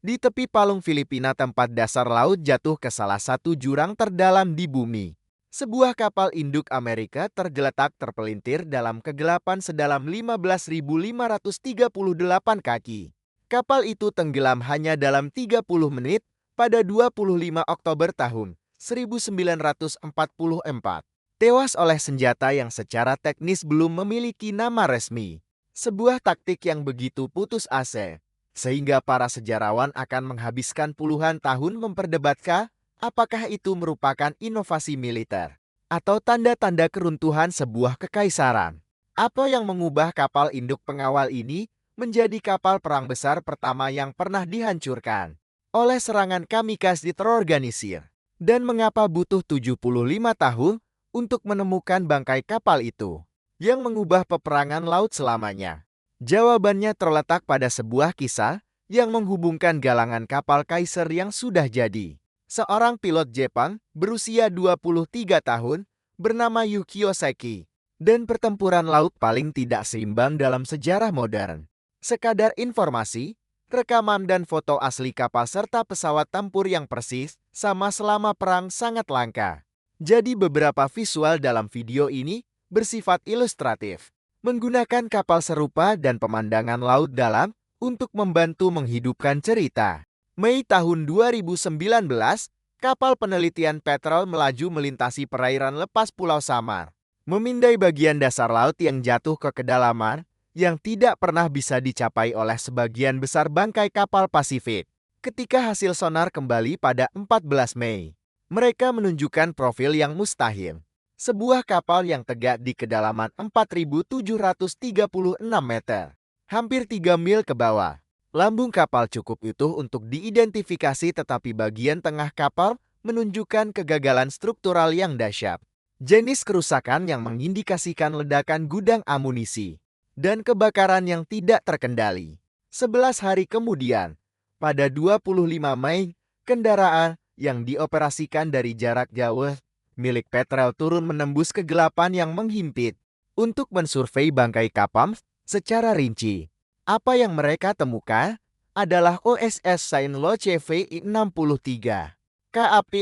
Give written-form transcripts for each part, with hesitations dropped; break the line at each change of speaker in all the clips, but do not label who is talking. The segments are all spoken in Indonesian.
Di tepi palung Filipina, tempat dasar laut jatuh ke salah satu jurang terdalam di bumi. Sebuah kapal induk Amerika tergeletak terpelintir dalam kegelapan sedalam 15.538 kaki. Kapal itu tenggelam hanya dalam 30 menit pada 25 Oktober tahun 1944. Tewas oleh senjata yang secara teknis belum memiliki nama resmi. Sebuah taktik yang begitu putus asa, sehingga para sejarawan akan menghabiskan puluhan tahun memperdebatkan apakah itu merupakan inovasi militer atau tanda-tanda keruntuhan sebuah kekaisaran. Apa yang mengubah kapal induk pengawal ini menjadi kapal perang besar pertama yang pernah dihancurkan oleh serangan kamikaze terorganisir? Dan mengapa butuh 75 tahun untuk menemukan bangkai kapal itu yang mengubah peperangan laut selamanya? Jawabannya terletak pada sebuah kisah yang menghubungkan galangan kapal Kaiser yang sudah jadi. Seorang pilot Jepang berusia 23 tahun bernama Yukio Seki, dan pertempuran laut paling tidak seimbang dalam sejarah modern. Sekadar informasi, rekaman dan foto asli kapal serta pesawat tempur yang persis sama selama perang sangat langka. Jadi beberapa visual dalam video ini bersifat ilustratif, menggunakan kapal serupa dan pemandangan laut dalam untuk membantu menghidupkan cerita. Mei tahun 2019, kapal penelitian Petrel melaju melintasi perairan lepas Pulau Samar, memindai bagian dasar laut yang jatuh ke kedalaman yang tidak pernah bisa dicapai oleh sebagian besar bangkai kapal Pasifik. Ketika hasil sonar kembali pada 14 Mei, mereka menunjukkan profil yang mustahil. Sebuah kapal yang tegak di kedalaman 4.736 meter, hampir 3 mil ke bawah. Lambung kapal cukup utuh untuk diidentifikasi, tetapi bagian tengah kapal menunjukkan kegagalan struktural yang dahsyat. Jenis kerusakan yang mengindikasikan ledakan gudang amunisi dan kebakaran yang tidak terkendali. 11 hari kemudian, pada 25 Mei, kendaraan yang dioperasikan dari jarak jauh milik Petrel turun menembus kegelapan yang menghimpit untuk mensurvei bangkai kapal secara rinci. Apa yang mereka temukan adalah OSS Saint Lo CV-63, KAP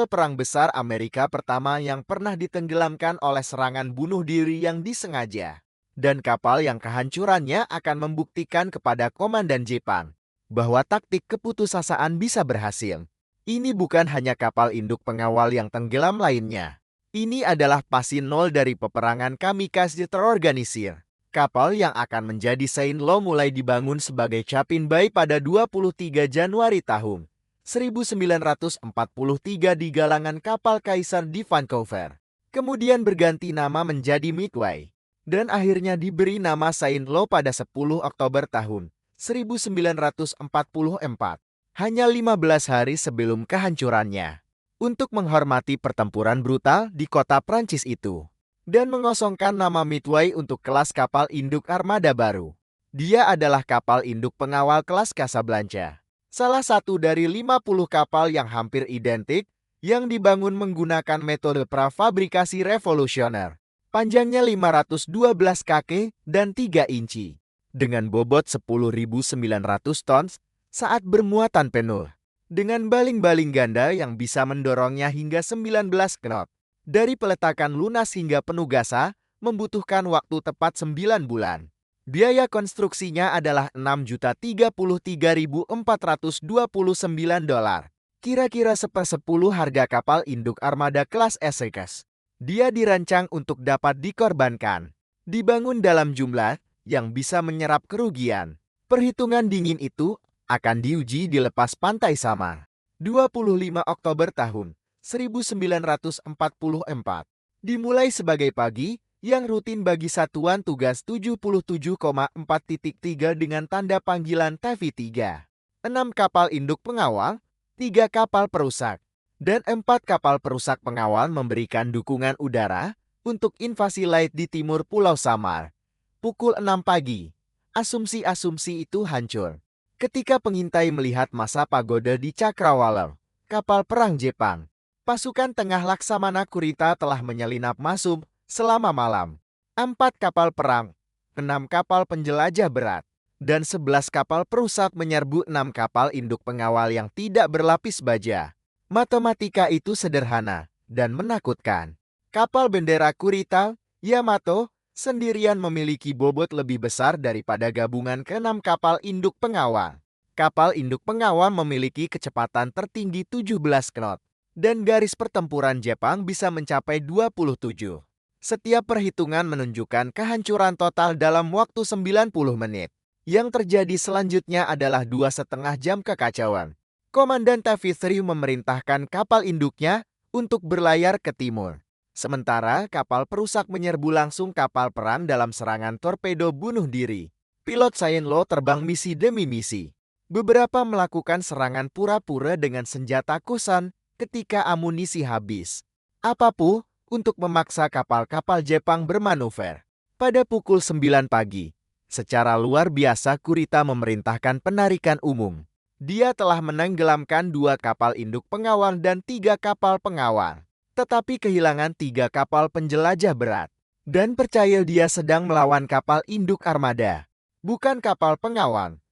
perang besar Amerika pertama yang pernah ditenggelamkan oleh serangan bunuh diri yang disengaja. Dan kapal yang kehancurannya akan membuktikan kepada komandan Jepang bahwa taktik keputusasaan bisa berhasil. Ini bukan hanya kapal induk pengawal yang tenggelam lainnya. Ini adalah pasi nol dari peperangan kamikaze terorganisir. Kapal yang akan menjadi Saint Lo mulai dibangun sebagai Chapin Bay pada 23 Januari tahun 1943 di galangan kapal Kaisar di Vancouver. Kemudian berganti nama menjadi Midway, dan akhirnya diberi nama Saint Lo pada 10 Oktober tahun 1944. Hanya 15 hari sebelum kehancurannya, untuk menghormati pertempuran brutal di kota Prancis itu, dan mengosongkan nama Midway untuk kelas kapal induk armada baru. Dia adalah kapal induk pengawal kelas Casablanca, salah satu dari 50 kapal yang hampir identik yang dibangun menggunakan metode prafabrikasi revolusioner. Panjangnya 512 kaki dan 3 inci, dengan bobot 10.900 tons, saat bermuatan penuh, dengan baling-baling ganda yang bisa mendorongnya hingga 19 knot. Dari peletakan lunas hingga penugasan membutuhkan waktu tepat 9 bulan. Biaya konstruksinya adalah $6.033.429, kira-kira sepersepuluh harga kapal induk armada kelas Essex. Dia dirancang untuk dapat dikorbankan, dibangun dalam jumlah yang bisa menyerap kerugian. Perhitungan dingin itu akan diuji di lepas pantai Samar, 25 Oktober tahun 1944. Dimulai sebagai pagi yang rutin bagi Satuan Tugas 77,4.3 dengan tanda panggilan TV3. 6 kapal induk pengawal, 3 kapal perusak, dan 4 kapal perusak pengawal memberikan dukungan udara untuk invasi laut di timur Pulau Samar. Pukul 6 pagi, asumsi-asumsi itu hancur ketika pengintai melihat masa pagoda di Cakrawala, kapal perang Jepang. Pasukan tengah Laksamana Kurita telah menyelinap masuk selama malam. 4 kapal perang, 6 kapal penjelajah berat, dan 11 kapal perusak menyerbu 6 kapal induk pengawal yang tidak berlapis baja. Matematika itu sederhana dan menakutkan. Kapal bendera Kurita, Yamato, sendirian memiliki bobot lebih besar daripada gabungan ke-6 kapal induk pengawal. Kapal induk pengawal memiliki kecepatan tertinggi 17 knot, dan garis pertempuran Jepang bisa mencapai 27. Setiap perhitungan menunjukkan kehancuran total dalam waktu 90 menit. Yang terjadi selanjutnya adalah 2,5 jam kekacauan. Komandan TV3 memerintahkan kapal induknya untuk berlayar ke timur. Sementara kapal perusak menyerbu langsung kapal perang dalam serangan torpedo bunuh diri. Pilot Saint-Lo terbang misi demi misi. Beberapa melakukan serangan pura-pura dengan senjata Kusan ketika amunisi habis. Apapun untuk memaksa kapal-kapal Jepang bermanuver. Pada pukul 9 pagi, secara luar biasa Kurita memerintahkan penarikan umum. Dia telah menenggelamkan 2 kapal induk pengawal dan 3 kapal pengawal. Tetapi kehilangan 3 kapal penjelajah berat. Dan percaya dia sedang melawan kapal induk armada, bukan kapal pengawal.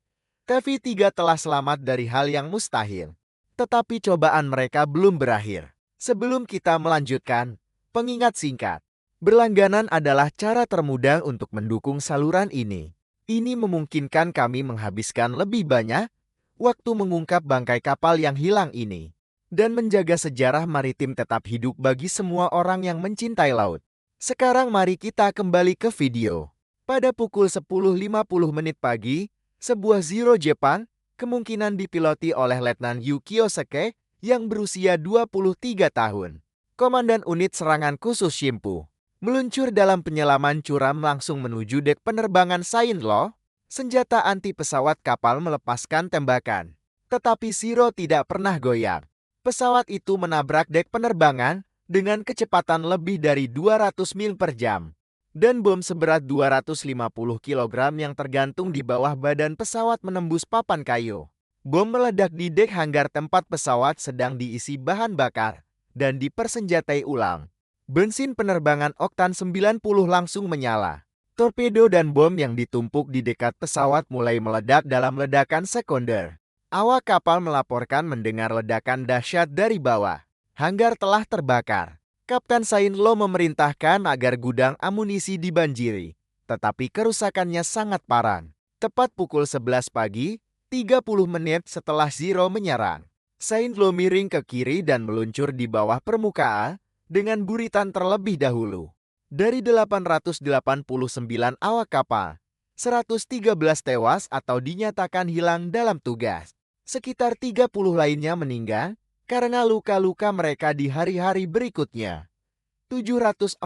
TV3 telah selamat dari hal yang mustahil. Tetapi cobaan mereka belum berakhir. Sebelum kita melanjutkan, pengingat singkat. Berlangganan adalah cara termudah untuk mendukung saluran ini. Ini memungkinkan kami menghabiskan lebih banyak waktu mengungkap bangkai kapal yang hilang ini dan menjaga sejarah maritim tetap hidup bagi semua orang yang mencintai laut. Sekarang mari kita kembali ke video. Pada pukul 10.50 pagi, sebuah Zero Jepang kemungkinan dipiloti oleh Letnan Yu Kiyosake yang berusia 23 tahun. Komandan unit serangan khusus Shimpu meluncur dalam penyelaman curam langsung menuju dek penerbangan Saint-Lo. Senjata anti pesawat kapal melepaskan tembakan. Tetapi Zero tidak pernah goyang. Pesawat itu menabrak dek penerbangan dengan kecepatan lebih dari 200 mil per jam. Dan bom seberat 250 kg yang tergantung di bawah badan pesawat menembus papan kayu. Bom meledak di dek hanggar tempat pesawat sedang diisi bahan bakar dan dipersenjatai ulang. Bensin penerbangan oktan 90 langsung menyala. Torpedo dan bom yang ditumpuk di dekat pesawat mulai meledak dalam ledakan sekunder. Awak kapal melaporkan mendengar ledakan dahsyat dari bawah. Hanggar telah terbakar. Kapten Saint-Lo memerintahkan agar gudang amunisi dibanjiri. Tetapi kerusakannya sangat parah. Tepat pukul 11 pagi, 30 menit setelah Zero menyerang. Saint-Lo miring ke kiri dan meluncur di bawah permukaan dengan buritan terlebih dahulu. Dari 889 awak kapal, 113 tewas atau dinyatakan hilang dalam tugas. Sekitar 30 lainnya meninggal karena luka-luka mereka di hari-hari berikutnya. 746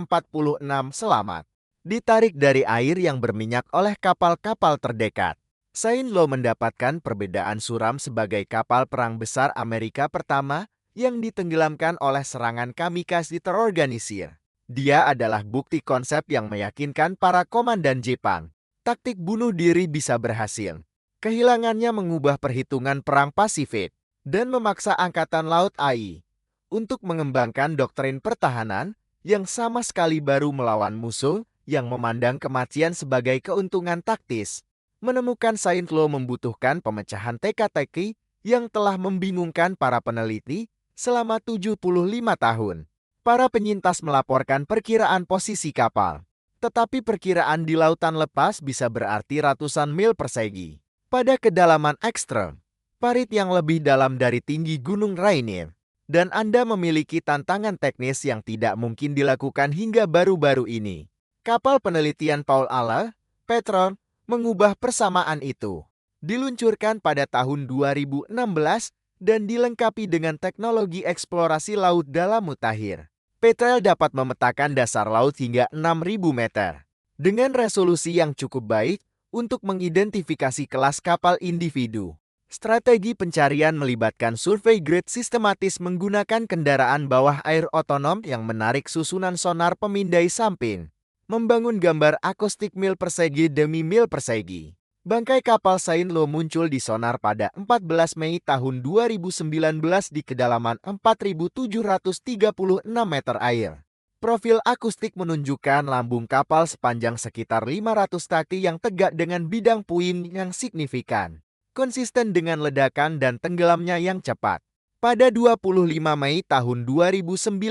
selamat. Ditarik dari air yang berminyak oleh kapal-kapal terdekat. Saint-Lo mendapatkan perbedaan suram sebagai kapal perang besar Amerika pertama yang ditenggelamkan oleh serangan kamikaze terorganisir. Dia adalah bukti konsep yang meyakinkan para komandan Jepang. Taktik bunuh diri bisa berhasil. Kehilangannya mengubah perhitungan perang Pasifik dan memaksa Angkatan Laut AI untuk mengembangkan doktrin pertahanan yang sama sekali baru melawan musuh yang memandang kematian sebagai keuntungan taktis. Menemukan Saint-Lo membutuhkan pemecahan teka-teki yang telah membingungkan para peneliti selama 75 tahun. Para penyintas melaporkan perkiraan posisi kapal. Tetapi perkiraan di lautan lepas bisa berarti ratusan mil persegi. Pada kedalaman ekstrem, parit yang lebih dalam dari tinggi Gunung Rainier, dan Anda memiliki tantangan teknis yang tidak mungkin dilakukan hingga baru-baru ini. Kapal penelitian Paul Alla, Petron, mengubah persamaan itu. Diluncurkan pada tahun 2016 dan dilengkapi dengan teknologi eksplorasi laut dalam mutakhir. Petrel dapat memetakan dasar laut hingga 6.000 meter. Dengan resolusi yang cukup baik untuk mengidentifikasi kelas kapal individu. Strategi pencarian melibatkan survei grid sistematis menggunakan kendaraan bawah air otonom yang menarik susunan sonar pemindai samping. Membangun gambar akustik mil persegi demi mil persegi. Bangkai kapal Saint-Lo muncul di sonar pada 14 Mei tahun 2019 di kedalaman 4.736 meter air. Profil akustik menunjukkan lambung kapal sepanjang sekitar 500 kaki yang tegak dengan bidang puing yang signifikan, konsisten dengan ledakan dan tenggelamnya yang cepat. Pada 25 Mei tahun 2019,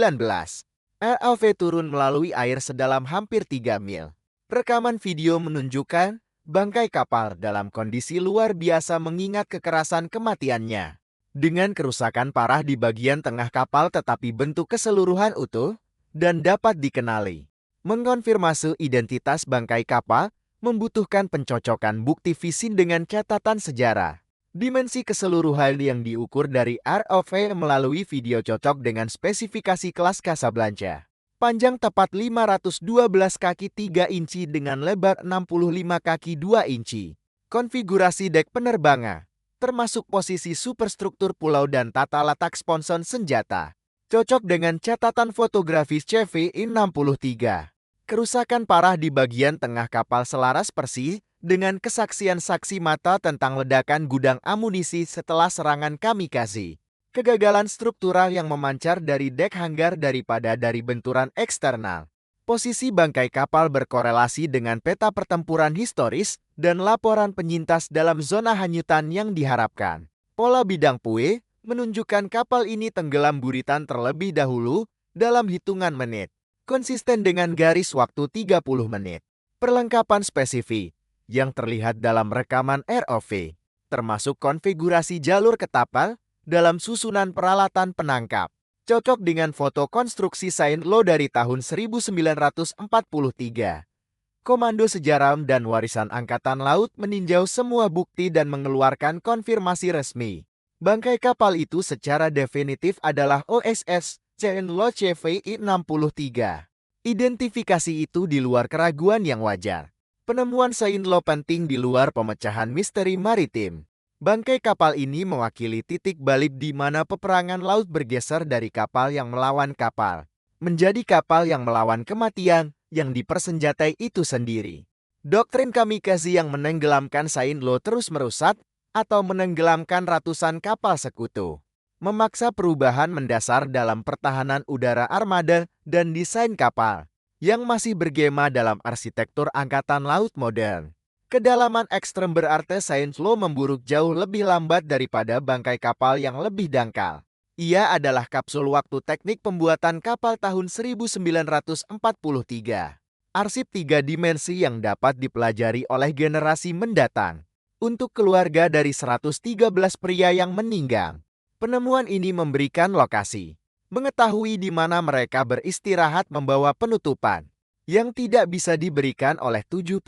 ROV turun melalui air sedalam hampir 3 mil. Rekaman video menunjukkan bangkai kapal dalam kondisi luar biasa mengingat kekerasan kematiannya. Dengan kerusakan parah di bagian tengah kapal tetapi bentuk keseluruhan utuh dan dapat dikenali. Mengkonfirmasi identitas bangkai kapal membutuhkan pencocokan bukti fisik dengan catatan sejarah. Dimensi keseluruhan yang diukur dari ROV melalui video cocok dengan spesifikasi kelas Casablanca. Panjang tepat 512 kaki 3 inci dengan lebar 65 kaki 2 inci. Konfigurasi dek penerbangan, termasuk posisi superstruktur pulau dan tata letak sponson senjata. Cocok dengan catatan fotografis CV63. Kerusakan parah di bagian tengah kapal selaras persis dengan kesaksian saksi mata tentang ledakan gudang amunisi setelah serangan kamikaze. Kegagalan struktural yang memancar dari dek hanggar daripada dari benturan eksternal. Posisi bangkai kapal berkorelasi dengan peta pertempuran historis dan laporan penyintas dalam zona hanyutan yang diharapkan. Pola bidang puing menunjukkan kapal ini tenggelam buritan terlebih dahulu dalam hitungan menit, konsisten dengan garis waktu 30 menit. Perlengkapan spesifik yang terlihat dalam rekaman ROV, termasuk konfigurasi jalur ke kapal dalam susunan peralatan penangkap, cocok dengan foto konstruksi Saint Lo dari tahun 1943. Komando Sejarah dan Warisan Angkatan Laut meninjau semua bukti dan mengeluarkan konfirmasi resmi. Bangkai kapal itu secara definitif adalah OSS Saint Lo CV63. Identifikasi itu di luar keraguan yang wajar. Penemuan Saint Lo penting di luar pemecahan misteri maritim. Bangkai kapal ini mewakili titik balik di mana peperangan laut bergeser dari kapal yang melawan kapal menjadi kapal yang melawan kematian yang dipersenjatai itu sendiri. Doktrin kamikaze yang menenggelamkan Saint Lo terus merusak atau menenggelamkan ratusan kapal sekutu, memaksa perubahan mendasar dalam pertahanan udara armada dan desain kapal yang masih bergema dalam arsitektur angkatan laut modern. Kedalaman ekstrem berarti Saint Lo memburuk jauh lebih lambat daripada bangkai kapal yang lebih dangkal. Ia adalah kapsul waktu teknik pembuatan kapal tahun 1943. Arsip 3 dimensi yang dapat dipelajari oleh generasi mendatang. Untuk keluarga dari 113 pria yang meninggal, penemuan ini memberikan lokasi. Mengetahui di mana mereka beristirahat membawa penutupan yang tidak bisa diberikan oleh 75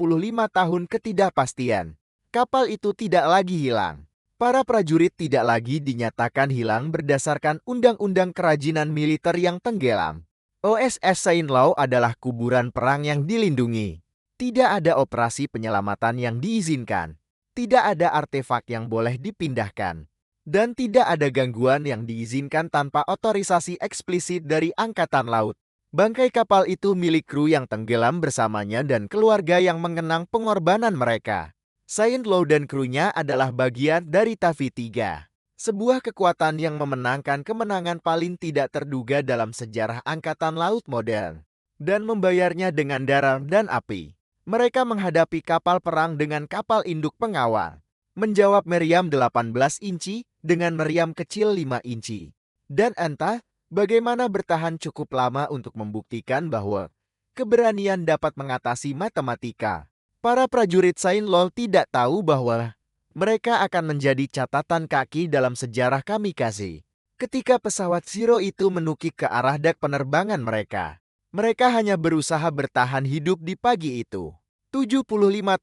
tahun ketidakpastian. Kapal itu tidak lagi hilang. Para prajurit tidak lagi dinyatakan hilang berdasarkan undang-undang kerajinan militer yang tenggelam. OSS Saint Lo adalah kuburan perang yang dilindungi. Tidak ada operasi penyelamatan yang diizinkan. Tidak ada artefak yang boleh dipindahkan. Dan tidak ada gangguan yang diizinkan tanpa otorisasi eksplisit dari Angkatan Laut. Bangkai kapal itu milik kru yang tenggelam bersamanya dan keluarga yang mengenang pengorbanan mereka. Saint Lo dan krunya adalah bagian dari Tavi 3. Sebuah kekuatan yang memenangkan kemenangan paling tidak terduga dalam sejarah Angkatan Laut modern. Dan membayarnya dengan darah dan api. Mereka menghadapi kapal perang dengan kapal induk pengawal. Menjawab meriam 18 inci dengan meriam kecil 5 inci. Dan entah bagaimana bertahan cukup lama untuk membuktikan bahwa keberanian dapat mengatasi matematika. Para prajurit Saint Lo tidak tahu bahwa mereka akan menjadi catatan kaki dalam sejarah kamikaze. Ketika pesawat Zero itu menukik ke arah dek penerbangan mereka, mereka hanya berusaha bertahan hidup di pagi itu. 75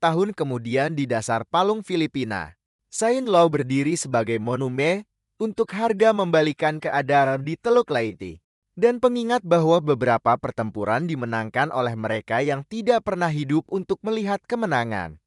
tahun kemudian di dasar Palung Filipina, Saint Lo berdiri sebagai monumen untuk harga membalikan keadaan di Teluk Leyte. Dan pengingat bahwa beberapa pertempuran dimenangkan oleh mereka yang tidak pernah hidup untuk melihat kemenangan.